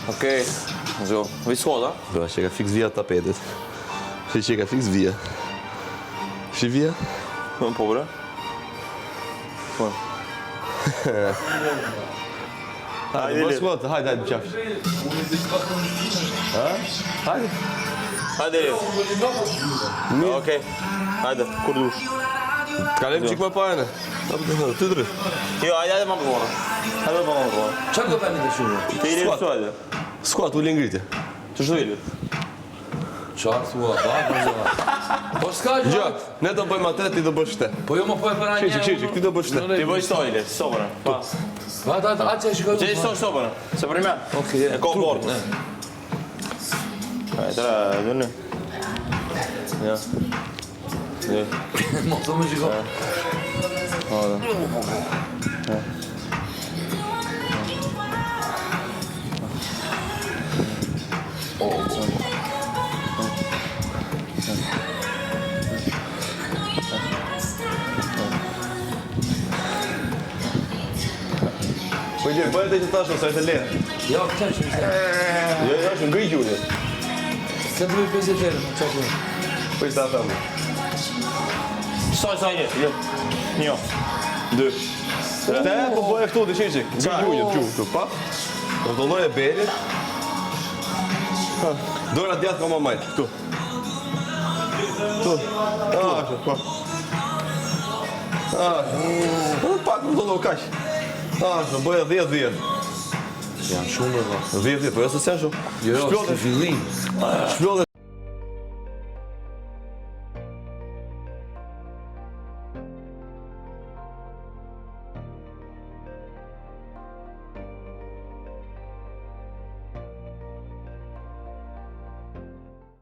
Okej. Zo, vi skåda. Bra, që ka fiks via tapetit. Që ka fiks via. Shi via? Po, bre. Po. Hajde, bërë skuat, hajde, qafsh. Hajde. Hajde, okej. Hajde, kur dush. Kalem qik më pajene. Ty drejt. Jo, hajde më përvona. Hajde më përvona. Qa do përni të shumë? Te i rejtë hajde. Skuat, uli ngritje. Që shdo i rejtë? Qarë thua, ba. Po s'ka gjë. Gjë, ne do bëjmë atë, ti do bësh shte. Po jo më po e për anje. Qik, ti do bësh shte. Ti bëj stojle, sobra. Pa. Atë që shikoj. Që i stoj sobra. Se për me. Okej. E ko borë. Hajde, dënë. Ja. Ja. Mo të më shikoj. Hajde. Po gjë, bëjë të që tashë, ose është e lehtë. Jo, këtë që mi se. Jo, është ngri gjuri. Se të bëjë 50 lirë, qa që. Po i sta thamë. Saj jetë, jo. Një. 2. Te, po bëjë këtu të qik. Ngri gjuri, këtu, pa. Rëtolloj e berit. Dora djatë ka ma majtë, këtu. Këtu. Ashtë, pa. Ashtë. Pak rëtolloj kaq. Ashtë, bëjë 10-10. Janë shumë, bërë. 10-10, po jo se se janë shumë. Jo, s'ke fillim. Shpjollë